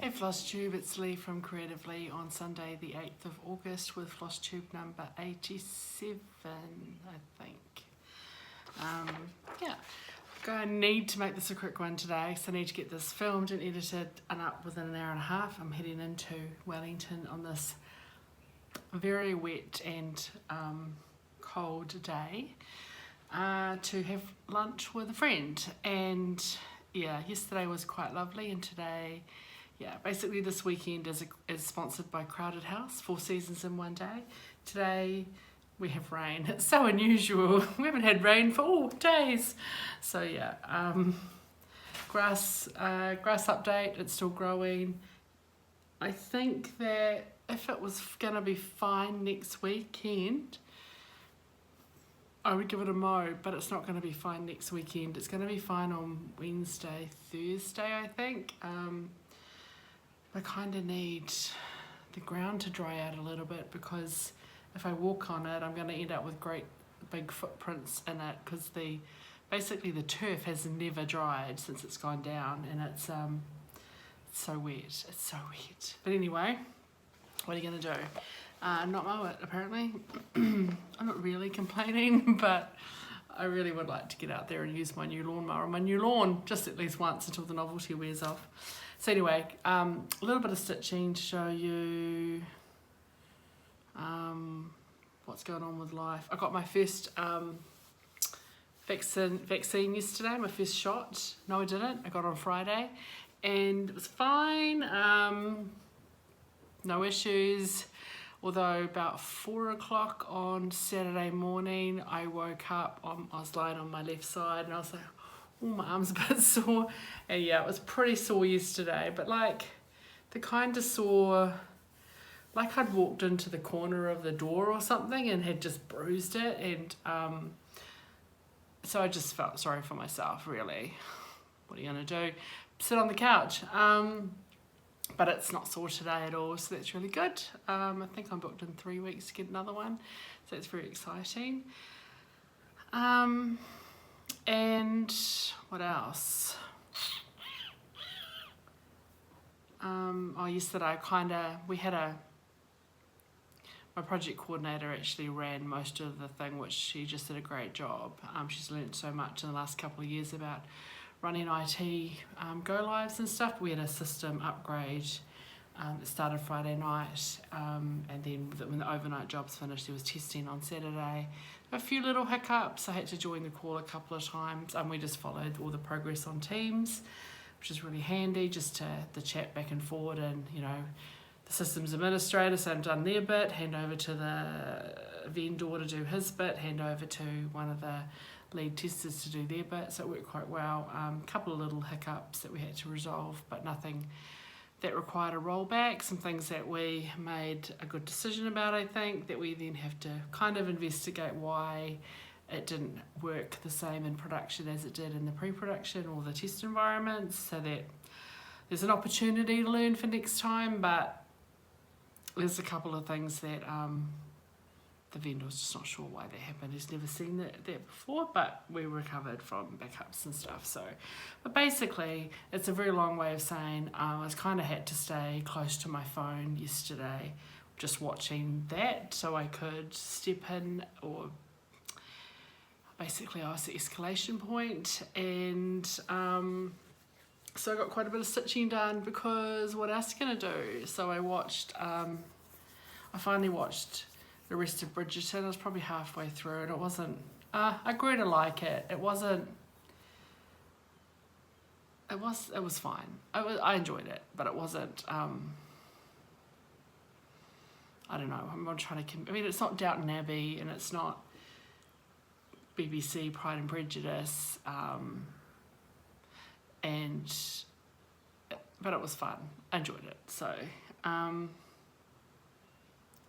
Hey FLOSSTUBE, it's Leigh from Creatively on Sunday the 8th of August with FLOSSTUBE number 87, I think. I need to make this a quick one today, so I need to get this filmed and edited and up within an hour and a half. I'm heading into Wellington on this very wet and cold day to have lunch with a friend. And yeah, yesterday was quite lovely, and today, yeah, basically this weekend is sponsored by Crowded House, 4 seasons in one day. Today we have rain. It's so unusual. We haven't had rain for days. So yeah, grass update, it's still growing. I think that if it was gonna be fine next weekend, I would give it a mow, but it's not gonna be fine next weekend. It's gonna be fine on Wednesday, Thursday, I think. I kind of need the ground to dry out a little bit, because if I walk on it, I'm going to end up with great big footprints in it, because basically the turf has never dried since it's gone down, and it's so wet. It's so wet. But anyway, what are you going to do? Not mow it, apparently. I'm not really complaining, but I really would like to get out there and use my new lawnmower on my new lawn, just at least once until the novelty wears off. So anyway, a little bit of stitching to show you what's going on with life. I got my first vaccine yesterday, my first shot. No, I didn't. I got it on Friday, and it was fine. No issues. Although about 4 o'clock on Saturday morning, I woke up, I was lying on my left side, and I was like, oh, my arm's a bit sore. And yeah, it was pretty sore yesterday, but like the kind of sore, like I'd walked into the corner of the door or something and had just bruised it. And so I just felt sorry for myself, really. What are you gonna do? Sit on the couch. But it's not sore today at all, so that's really good. I think I'm booked in 3 weeks to get another one, so it's very exciting. And what else? Yesterday my project coordinator actually ran most of the thing, which she just did a great job. She's learned so much in the last couple of years about running IT go lives and stuff. We had a system upgrade that started Friday night, and then when the overnight jobs finished, there was testing on Saturday. A few little hiccups. I had to join the call a couple of times, and we just followed all the progress on Teams, which is really handy, just to chat back and forward. And you know, the systems administrator, so I've done their bit, hand over to the vendor to do his bit, hand over to one of the lead testers to do their bit, so it worked quite well. A couple of little hiccups that we had to resolve, but nothing that required a rollback. Some things that we made a good decision about, I think, that we then have to kind of investigate why it didn't work the same in production as it did in the pre-production or the test environments, so that there's an opportunity to learn for next time. But there's a couple of things that the vendor's just not sure why that happened. He's never seen that before, but we recovered from backups and stuff. So, but basically, it's a very long way of saying I kind of had to stay close to my phone yesterday, just watching that, so I could step in, or basically I was the escalation point. And so I got quite a bit of stitching done, because what else can I do? So I finally watched the rest of Bridgerton. I was probably halfway through, and it wasn't, I grew to like it. It was fine. I enjoyed it, but it wasn't, I don't know, I'm not trying to, it's not Downton Abbey, and it's not BBC Pride and Prejudice, but it was fun. I enjoyed it. So,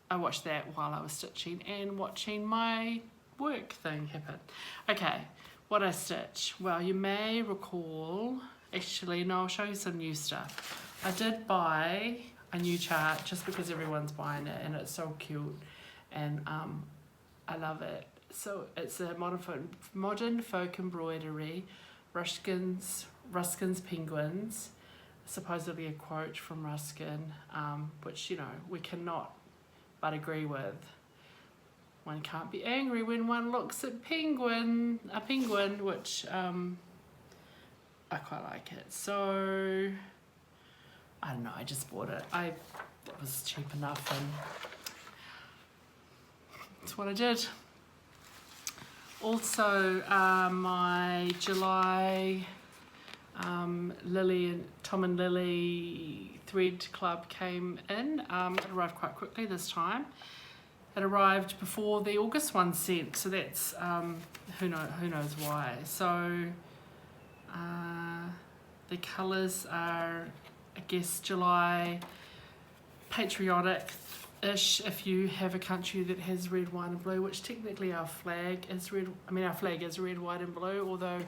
I watched that while I was stitching and watching my work thing happen. Okay, what I stitch? Well, you may recall, actually, no, I'll show you some new stuff. I did buy a new chart just because everyone's buying it, and it's so cute, and I love it. So it's a modern folk embroidery, Ruskin's Penguins, supposedly a quote from Ruskin, which, you know, we cannot but agree with. One can't be angry when one looks at a penguin, which I quite like it. So I don't know, I just bought it. It was cheap enough, and that's what I did. Also, my July Tom and Lily thread club came in. It arrived quite quickly this time. It arrived before the August one sent, so that's who knows why. So the colours are, I guess, July patriotic-ish if you have a country that has red, white and blue, which technically our flag is red. I mean, our flag is red, white and blue, although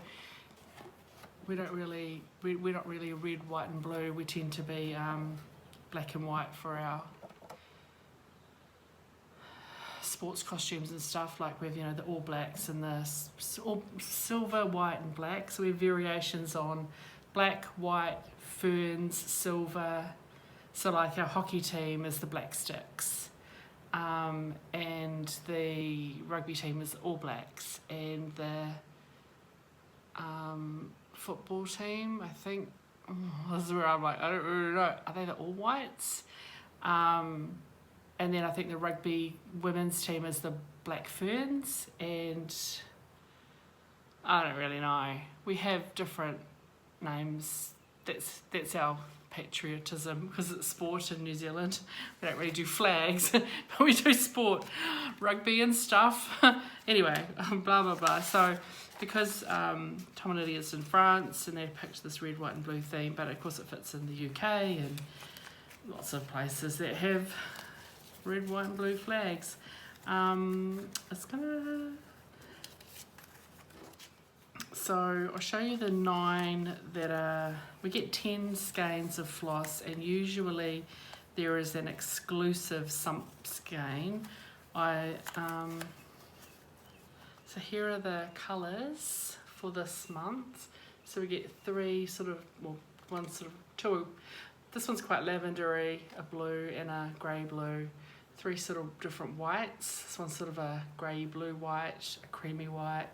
we're not really red, white and blue. We tend to be black and white for our sports costumes and stuff, like with, you know, the All Blacks and the silver, white and black. So we have variations on black, white, ferns, silver. So like our hockey team is the Black Sticks, and the rugby team is All Blacks, and the football team, I think, this is where I'm like, I don't really know, are they the All Whites? And then I think the rugby women's team is the Black Ferns, and I don't really know. We have different names. That's our patriotism, because it's sport in New Zealand. We don't really do flags, but we do sport, rugby and stuff. Anyway, blah, blah, blah. So because Tom and Lily is in France, and they picked this red, white and blue theme, but of course it fits in the UK and lots of places that have red, white and blue flags. So I'll show you the 9 that are, we get 10 skeins of floss, and usually there is an exclusive skein. So here are the colours for this month. So we get 3 sort of, well, one sort of, 2, this one's quite lavendery, a blue and a grey blue. 3 sort of different whites. This one's sort of a grey blue white, a creamy white,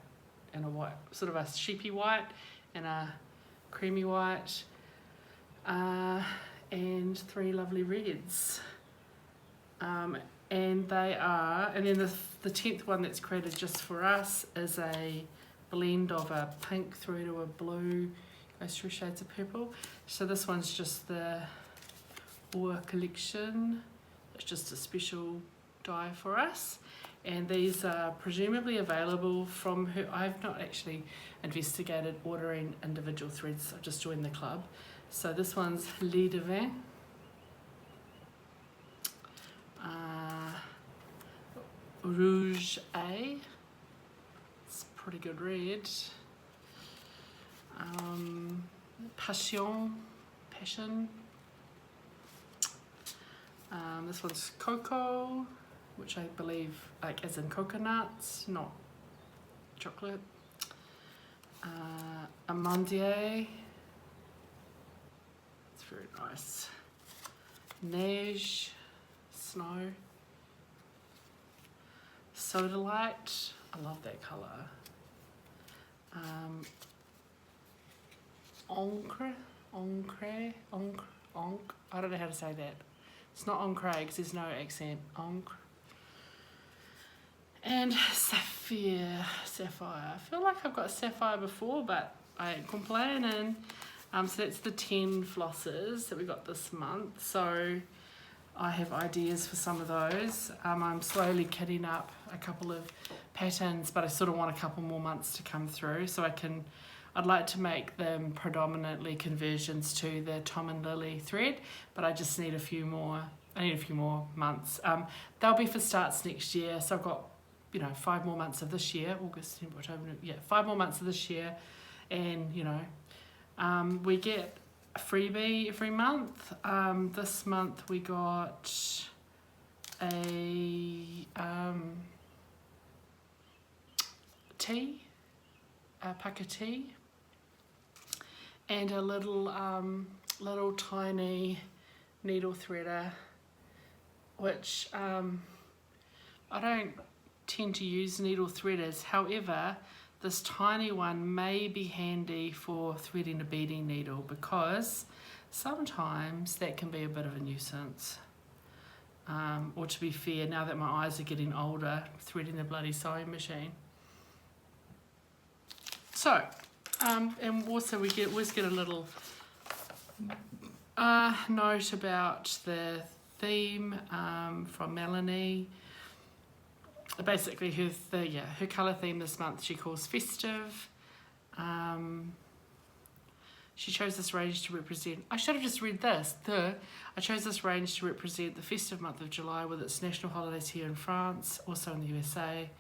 and a white, sort of a sheepy white, and a creamy white, and 3 lovely reds. And they are, and then the 10th one that's created just for us is a blend of a pink through to a blue, goes through shades of purple. So this one's just the Ore collection. It's just a special dye for us, and these are presumably available from her. I've not actually investigated ordering individual threads, I've just joined the club. So this one's Leigh McDonald, Rouge A, it's pretty good red, Passion, this one's Cocoa, which I believe, like, as in coconuts, not chocolate. Amandier, it's very nice. Neige, snow. Sodalite, I love that colour. Encre, I don't know how to say that. It's not encre because there's no accent. Encre. And sapphire. I feel like I've got sapphire before, but I ain't complaining. So that's the 10 flosses that we got this month. So I have ideas for some of those. I'm slowly kitting up a couple of patterns, but I sort of want a couple more months to come through, so I'd like to make them predominantly conversions to the Tom and Lily thread, but I just need a few more. I need a few more months. They'll be for starts next year, so I've got, 5 more months of this year, August, September, October, 5 more months of this year, and we get a freebie every month. This month we got a pack of tea, and a little little tiny needle threader, which I don't tend to use needle threaders. However, this tiny one may be handy for threading a beading needle, because sometimes that can be a bit of a nuisance. Or to be fair, now that my eyes are getting older, threading the bloody sewing machine. So, and also we always get a little note about the theme from Melanie. Basically her colour theme this month she calls festive. She chose this range to represent, I should have just read this, I chose this range to represent the festive month of July with its national holidays here in France, also in the USA,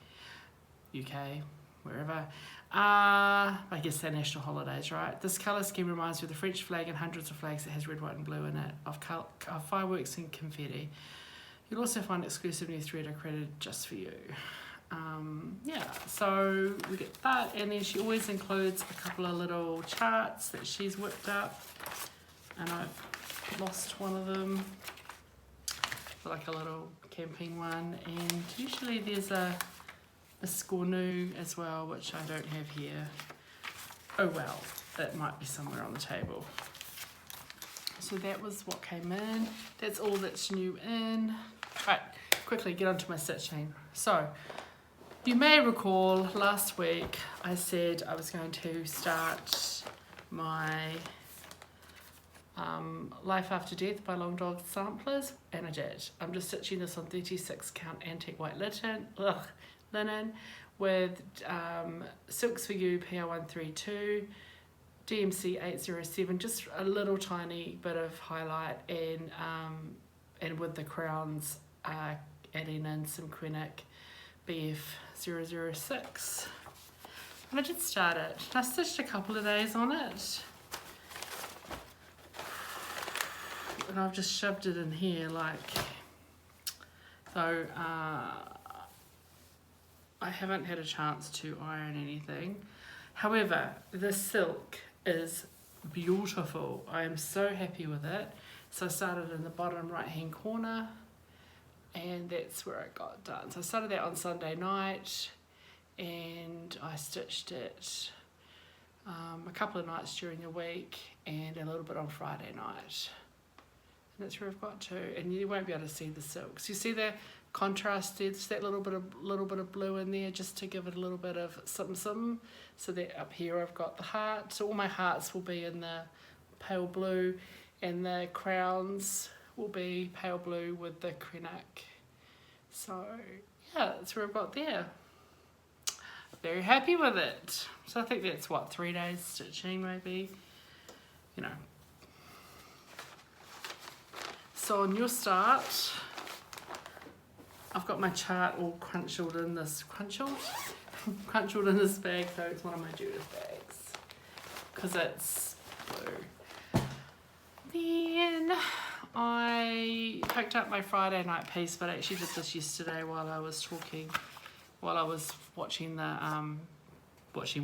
UK, wherever. I guess they're national holidays, right? This colour scheme reminds me of the French flag and hundreds of flags that has red, white and blue in it, of fireworks and confetti. You'll also find exclusive new thread accredited just for you. Yeah, so we get that, and then she always includes a couple of little charts that she's whipped up, and I've lost one of them, like a little camping one, and usually there's a scornu as well, which I don't have here. Oh well, that might be somewhere on the table. So that was what came in. That's all that's new in. Right, quickly get onto my stitching. So, you may recall last week I said I was going to start my Life After Death by Long Dog Samplers, and I did. I'm just stitching this on 36 count antique white linen with Silks For You PR132, DMC 807, just a little tiny bit of highlight, and with the crowns adding in some Kreinik BF 006. And I did start it. I stitched a couple of days on it, and I've just shoved it in here so I haven't had a chance to iron anything. However, the silk is beautiful. I am so happy with it. So I started in the bottom right hand corner, and that's where it got done. So I started that on Sunday night, and I stitched it a couple of nights during the week and a little bit on Friday night. And that's where I've got to. And you won't be able to see the silks. You see the contrast, there's that little bit of blue in there just to give it a little bit of something. So that up here I've got the heart. So all my hearts will be in the pale blue, and the crowns will be pale blue with the Kreinik. So yeah, that's where I've got there. Very happy with it. So I think that's what, 3 days stitching maybe, you know. So on your start, I've got my chart all crunchled in this bag, so it's one of my Judith bags because it's blue. Then I picked up my Friday night piece, but I actually did this yesterday while I was watching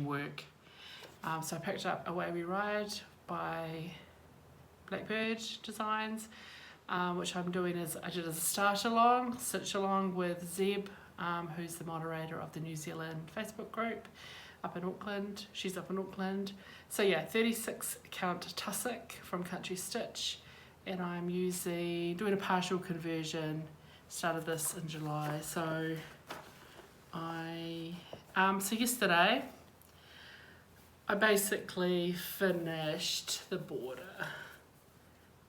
work. So I picked up Away We Ride by Blackbird Designs, which I'm doing as I did as a stitch along with Zeb, who's the moderator of the New Zealand Facebook group up in Auckland. She's up in Auckland. So yeah, 36 count Tussock from Country Stitch, and I'm doing a partial conversion. Started this in July, so so yesterday I basically finished the border.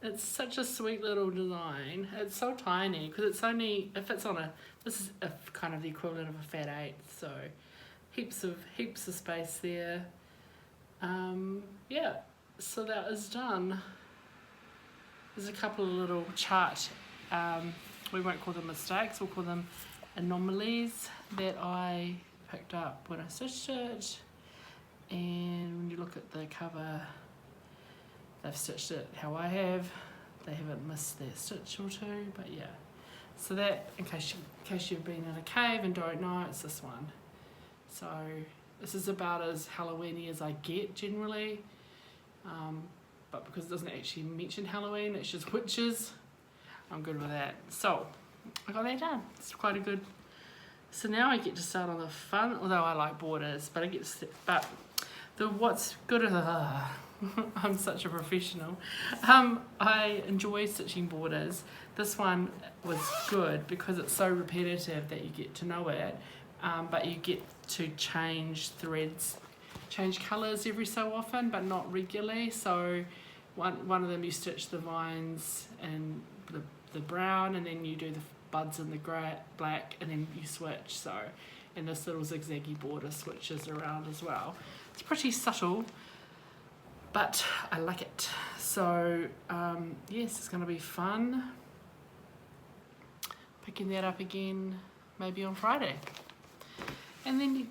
It's such a sweet little design. It's so tiny because it's only, this is kind of the equivalent of a fat 8, so heaps of space there. Yeah, so that is done. There's a couple of little chart, we won't call them mistakes, we'll call them anomalies that I picked up when I stitched it. And when you look at the cover, they've stitched it how I have. They haven't missed their stitch or two, but yeah. So that, in case you've been in a cave and don't know, it's this one. So this is about as Halloween-y as I get generally. but because it doesn't actually mention Halloween, it's just witches, I'm good with that. So I got that done. It's quite a good. So now I get to start on the fun, although I like borders, but what's good, I'm such a professional. I enjoy stitching borders. This one was good because it's so repetitive that you get to know it, but you get to change threads, change colours every so often, but not regularly. So one of them you stitch the vines and the brown, and then you do the buds in the grey, black, and then you switch. So, and this little zigzaggy border switches around as well. It's pretty subtle, but I like it. So yes, it's going to be fun picking that up again maybe on Friday. And then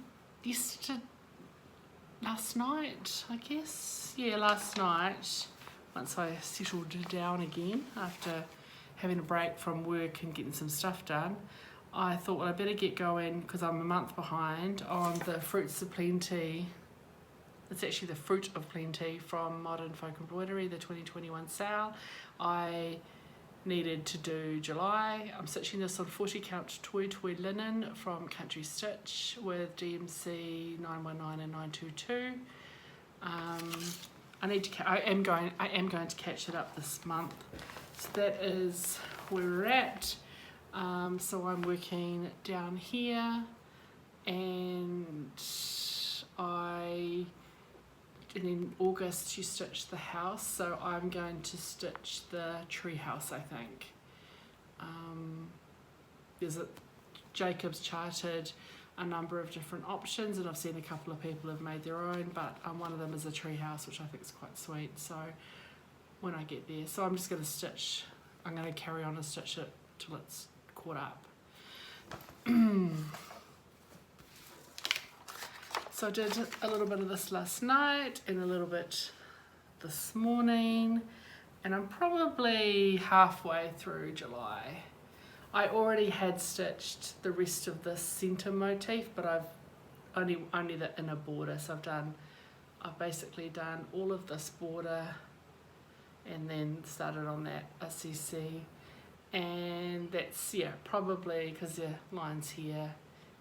last night, I guess, yeah, last night, once I settled down again after having a break from work and getting some stuff done, I thought, well, I better get going because I'm a month behind on the Fruits of Plenty. It's actually the Fruit of Plenty from Modern Folk Embroidery, the 2021 sale. I needed to do July. I'm stitching this on 40 count Toitoi linen from Country Stitch with DMC 919 and 922. I am going to catch it up this month. So that is where we're at. So I'm working down here, and in August you stitch the house, so I'm going to stitch the tree house, I think. Jacob's charted a number of different options, and I've seen a couple of people have made their own, but one of them is a tree house, which I think is quite sweet. So when I get there, so I'm just going to stitch, I'm going to carry on and stitch it till it's caught up. So I did a little bit of this last night and a little bit this morning, and I'm probably halfway through July. I already had stitched the rest of the centre motif, but I've only the inner border. So I've basically done all of this border and then started on that SCC, and that's, yeah, probably because the line's here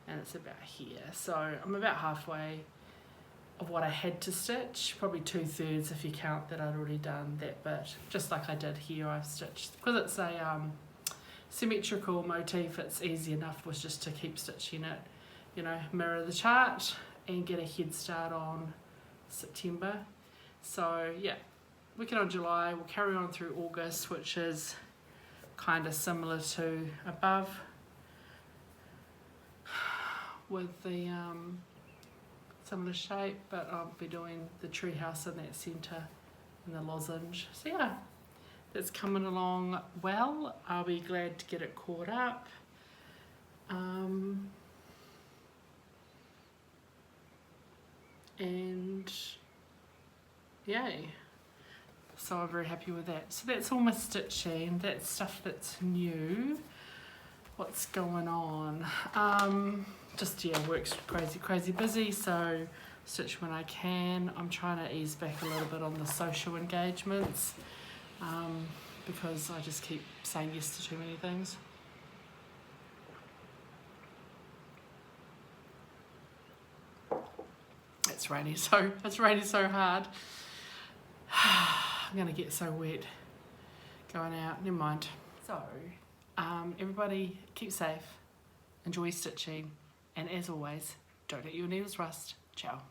and it's about here, so I'm about halfway of what I had to stitch, probably 2/3 if you count that I'd already done that bit. Just like I did here, I've stitched, because it's a symmetrical motif, it's easy enough was just to keep stitching it, you know, mirror the chart and get a head start on September. So yeah, working on July, we'll carry on through August, which is kind of similar to above, with the similar shape, but I'll be doing the tree house in that centre and the lozenge. So yeah, that's coming along well. I'll be glad to get it caught up. And yay. So I'm very happy with that. So that's all my stitching. That's stuff that's new. What's going on? Just, yeah, work's crazy busy, so stitch when I can. I'm trying to ease back a little bit on the social engagements, because I just keep saying yes to too many things. It's raining so hard. I'm gonna get so wet going out. Never mind. So everybody keep safe, enjoy stitching, and as always, don't let your needles rust. Ciao.